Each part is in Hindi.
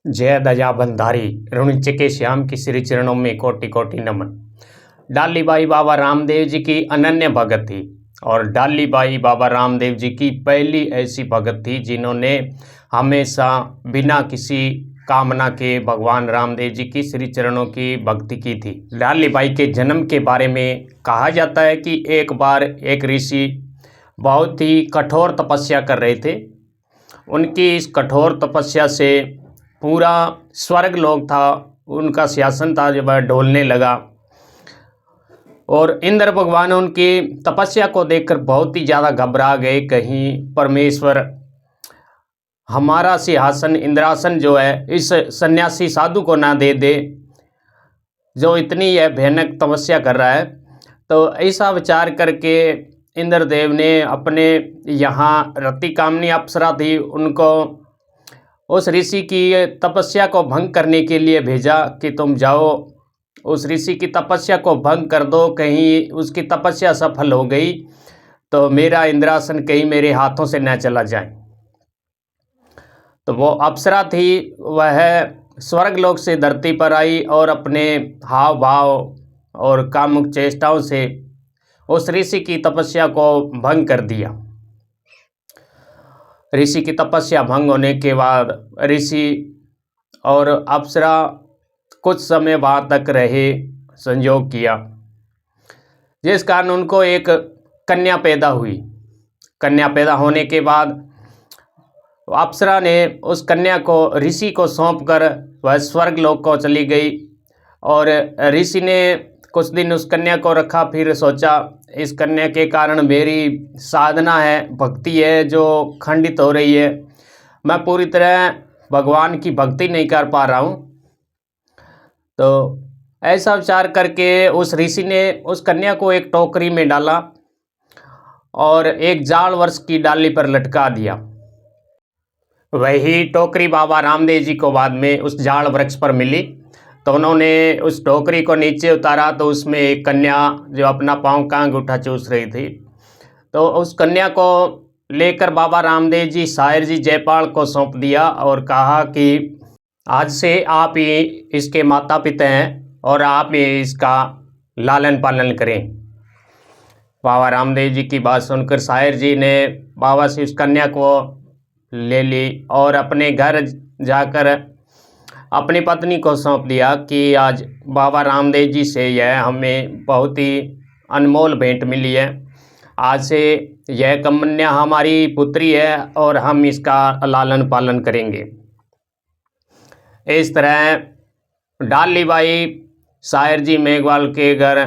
जय दया बंधारी ऋणिच के श्याम की श्री चरणों में कोटि कोटि नमन। डाली बाई बाबा रामदेव जी की अनन्य भगत थी और डाली बाई बाबा रामदेव जी की पहली ऐसी भगत थी जिन्होंने हमेशा बिना किसी कामना के भगवान रामदेव जी की श्री चरणों की भक्ति की थी। डाली बाई के जन्म के बारे में कहा जाता है कि एक बार एक ऋषि बहुत ही कठोर तपस्या कर रहे थे। उनकी इस कठोर तपस्या से पूरा स्वर्ग लोक था, उनका शासन था, जब वह डोलने लगा और इंद्र भगवान उनकी तपस्या को देखकर बहुत ही ज़्यादा घबरा गए। कहीं परमेश्वर हमारा सिंहासन इंद्रासन जो है इस सन्यासी साधु को ना दे दे जो इतनी यह भयानक तपस्या कर रहा है। तो ऐसा विचार करके इंद्रदेव ने अपने यहाँ रति कामनी अप्सरा थी उनको उस ऋषि की तपस्या को भंग करने के लिए भेजा कि तुम जाओ उस ऋषि की तपस्या को भंग कर दो, कहीं उसकी तपस्या सफल हो गई तो मेरा इंद्रासन कहीं मेरे हाथों से न चला जाए। तो वो अप्सरा थी, वह स्वर्गलोक से धरती पर आई और अपने हाव भाव और कामुक चेष्टाओं से उस ऋषि की तपस्या को भंग कर दिया। ऋषि की तपस्या भंग होने के बाद ऋषि और अप्सरा कुछ समय वहाँ तक रहे, संयोग किया, जिस कारण उनको एक कन्या पैदा हुई। कन्या पैदा होने के बाद अप्सरा ने उस कन्या को ऋषि को सौंपकर वह स्वर्गलोक को चली गई और ऋषि ने कुछ दिन उस कन्या को रखा। फिर सोचा इस कन्या के कारण मेरी साधना है, भक्ति है जो खंडित हो रही है, मैं पूरी तरह भगवान की भक्ति नहीं कर पा रहा हूँ। तो ऐसा विचार करके उस ऋषि ने उस कन्या को एक टोकरी में डाला और एक जाड़ वृक्ष की डाली पर लटका दिया। वही टोकरी बाबा रामदेव जी को बाद में उस जाड़ वृक्ष पर मिली। तो उन्होंने उस टोकरी को नीचे उतारा तो उसमें एक कन्या जो अपना पाँव का अंगूठा चूस रही थी। तो उस कन्या को लेकर बाबा रामदेव जी शायर जी जयपाल को सौंप दिया और कहा कि आज से आप ही इसके माता पिता हैं और आप ही इसका लालन पालन करें। बाबा रामदेव जी की बात सुनकर शायर जी ने बाबा से उस कन्या को ले ली और अपने घर जाकर अपनी पत्नी को सौंप दिया कि आज बाबा रामदेव जी से यह हमें बहुत ही अनमोल भेंट मिली है। आज से यह कन्या हमारी पुत्री है और हम इसका लालन पालन करेंगे। इस तरह डाली बाई शायर जी मेघवाल के घर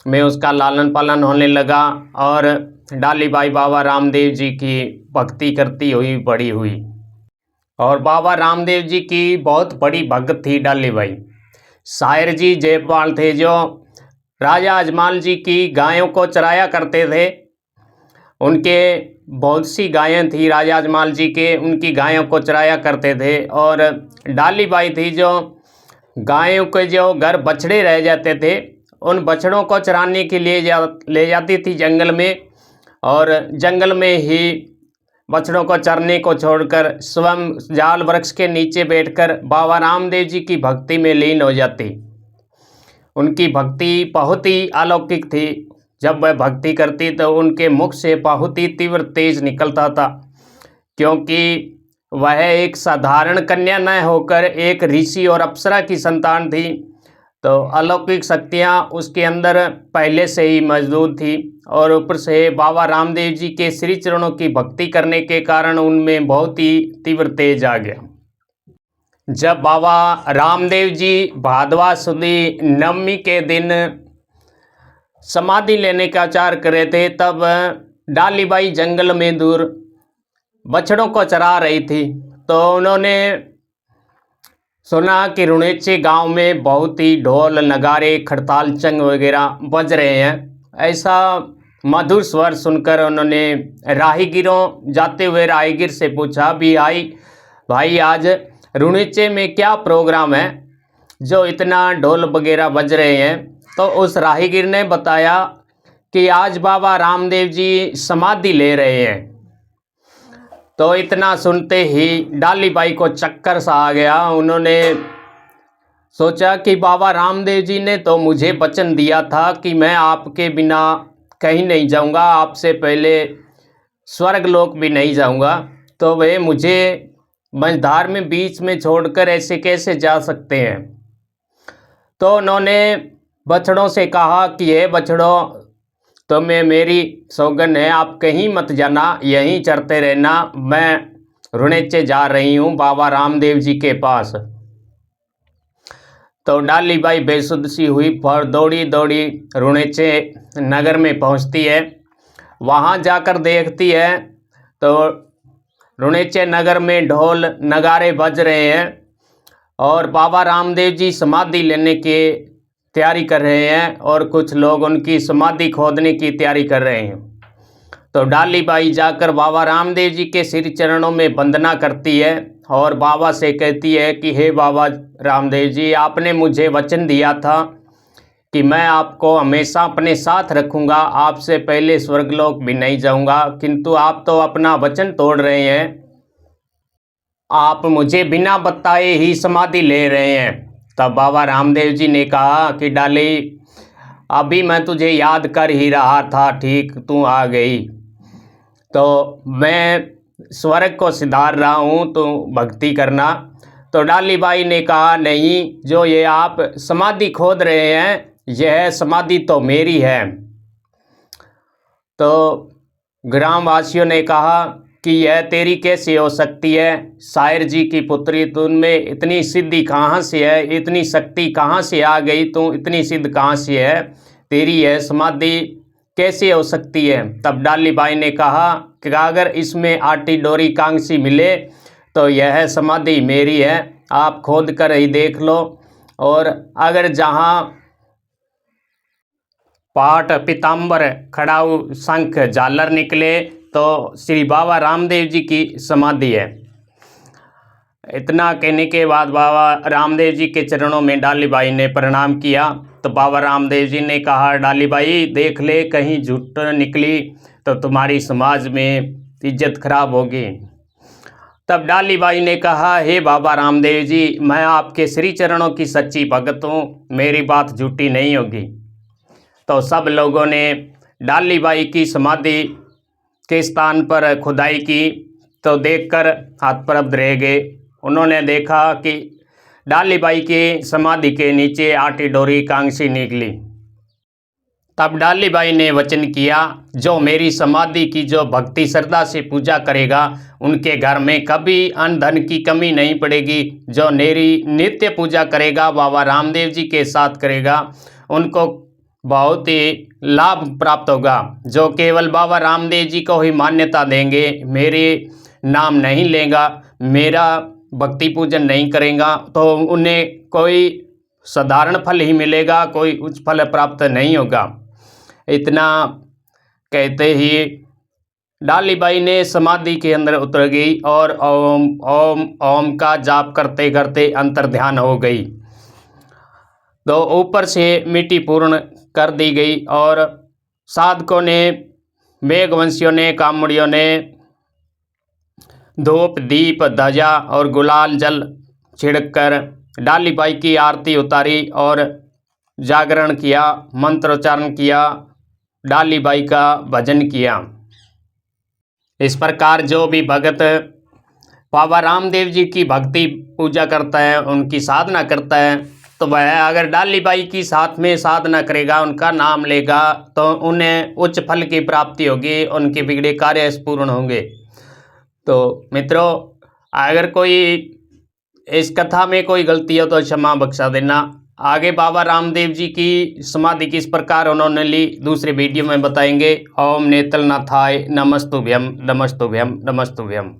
में उसका लालन पालन होने लगा और डाली बाई बाबा रामदेव जी की भक्ति करती हुई बड़ी हुई और बाबा रामदेव जी की बहुत बड़ी भक्त थी डाली बाई। शायर जी जयपाल थे जो राजा अजमाल जी की गायों को चराया करते थे। उनके बहुत सी गायें थी राजा अजमाल जी के, उनकी गायों को चराया करते थे। और डाली बाई थी जो गायों के जो घर बछड़े रह जाते थे उन बछड़ों को चराने के लिए ले जाती थी जंगल में और जंगल में ही बछड़ों को चरने को छोड़कर स्वयं जाल वृक्ष के नीचे बैठकर बाबा रामदेव जी की भक्ति में लीन हो जाती। उनकी भक्ति बहुत ही अलौकिक थी। जब वह भक्ति करती तो उनके मुख से बहुत ही तीव्र तेज निकलता था, क्योंकि वह एक साधारण कन्या न होकर एक ऋषि और अप्सरा की संतान थी। तो अलौकिक शक्तियाँ उसके अंदर पहले से ही मौजूद थी और ऊपर से बाबा रामदेव जी के श्री चरणों की भक्ति करने के कारण उनमें बहुत ही तीव्र तेज आ गया। जब बाबा रामदेव जी भादवा सुदी नवमी के दिन समाधि लेने का विचार कर रहे थे, तब डाली बाई जंगल में दूर बछड़ों को चरा रही थी। तो उन्होंने सुना कि रुणेचे गांव में बहुत ही ढोल नगारे खड़ताल चंग वगैरह बज रहे हैं। ऐसा मधुर स्वर सुनकर उन्होंने राहगीरों जाते हुए राहगीर से पूछा भी भाई आज रुणेचे में क्या प्रोग्राम है जो इतना ढोल वगैरह बज रहे हैं। तो उस राहगीर ने बताया कि आज बाबा रामदेव जी समाधि ले रहे हैं। तो इतना सुनते ही डाली बाई को चक्कर सा आ गया। उन्होंने सोचा कि बाबा रामदेव जी ने तो मुझे वचन दिया था कि मैं आपके बिना कहीं नहीं जाऊंगा, आपसे पहले स्वर्ग लोक भी नहीं जाऊंगा, तो वे मुझे मझधार में बीच में छोड़कर ऐसे कैसे जा सकते हैं। तो उन्होंने बछड़ों से कहा कि ये बछड़ों, तो मेरी सौगंध है, आप कहीं मत जाना, यहीं चरते रहना, मैं रुणेचे जा रही हूँ बाबा रामदेव जी के पास। तो डाली बाई बेसुध सी हुई और दौड़ी दौड़ी रुणेचे नगर में पहुँचती है। वहाँ जाकर देखती है तो रुणेचे नगर में ढोल नगारे बज रहे हैं और बाबा रामदेव जी समाधि लेने की तैयारी कर रहे हैं और कुछ लोग उनकी समाधि खोदने की तैयारी कर रहे हैं। तो डाली बाई जाकर बाबा रामदेव जी के सिर चरणों में वंदना करती है और बाबा से कहती है कि हे बाबा रामदेव जी, आपने मुझे वचन दिया था कि मैं आपको हमेशा अपने साथ रखूंगा, आपसे पहले स्वर्गलोक भी नहीं जाऊंगा, किंतु आप तो अपना वचन तोड़ रहे हैं, आप मुझे बिना बताए ही समाधि ले रहे हैं। तब बाबा रामदेव जी ने कहा कि डाली, अभी मैं तुझे याद कर ही रहा था, ठीक तू आ गई, तो मैं स्वर्ग को सिधार रहा हूँ, तो भक्ति करना। तो डाली बाई ने कहा नहीं, जो ये आप समाधि खोद रहे हैं यह समाधि तो मेरी है। तो ग्रामवासियों ने कहा कि यह तेरी कैसे हो सकती है, शायर जी की पुत्री, तुममें इतनी सिद्धि कहाँ से है, इतनी शक्ति कहाँ से आ गई, तू इतनी सिद्ध कहाँ से है, तेरी यह समाधि कैसे हो सकती है। तब डाली बाई ने कहा कि अगर इसमें आटी डोरी कांसी मिले तो यह समाधि मेरी है, आप खोद कर ही देख लो, और अगर जहाँ पाट पीताम्बर खड़ाऊ शंख झालर निकले तो श्री बाबा रामदेव जी की समाधि है। इतना कहने के बाद बाबा रामदेव जी के चरणों में डाली बाई ने प्रणाम किया। तो बाबा रामदेव जी ने कहा, डाली बाई देख ले, कहीं झूठ निकली तो तुम्हारी समाज में इज्जत खराब होगी। तब डाली बाई ने कहा, हे बाबा रामदेव जी, मैं आपके श्री चरणों की सच्ची भगत हूँ, मेरी बात झूठी नहीं होगी। तो सब लोगों ने डाली बाई की समाधि के स्थान पर खुदाई की तो देखकर हतप्रभ रह गए। उन्होंने देखा कि डाली बाई की समाधि के नीचे आटी डोरी कांसी निकली। तब डाली बाई ने वचन किया, जो मेरी समाधि की जो भक्ति श्रद्धा से पूजा करेगा उनके घर में कभी अन्न धन की कमी नहीं पड़ेगी। जो मेरी नित्य पूजा करेगा, बाबा रामदेव जी के साथ करेगा, उनको बहुत ही लाभ प्राप्त होगा। जो केवल बाबा रामदेव जी को ही मान्यता देंगे, मेरे नाम नहीं लेगा, मेरा भक्ति पूजन नहीं करेगा, तो उन्हें कोई साधारण फल ही मिलेगा, कोई उच्च फल प्राप्त नहीं होगा। इतना कहते ही डाली बाई ने समाधि के अंदर उतर गई और ओम ओम ओम का जाप करते करते अंतर ध्यान हो गई। तो ऊपर से मिट्टी पूर्ण कर दी गई और साधकों ने, मेघवंशियों ने, कामड़ियों ने धूप दीप ध्वजा और गुलाल जल छिड़ककर डाली बाई की आरती उतारी और जागरण किया, मंत्रोच्चारण किया, डाली बाई का भजन किया। इस प्रकार जो भी भगत बाबा रामदेव जी की भक्ति पूजा करता है, उनकी साधना करता है, तो वह अगर डाली बाई की साथ में साधना करेगा, उनका नाम लेगा, तो उन्हें उच्च फल की प्राप्ति होगी, उनके बिगड़े कार्य पूर्ण होंगे। तो मित्रों, अगर कोई इस कथा में कोई गलती हो तो क्षमा बख्शा देना। आगे बाबा रामदेव जी की समाधि किस प्रकार उन्होंने ली दूसरे वीडियो में बताएंगे। ओम नेतलनाथाय नमस्तुभ्यम नमस्तुभ्यम नमस्तुभ्यम।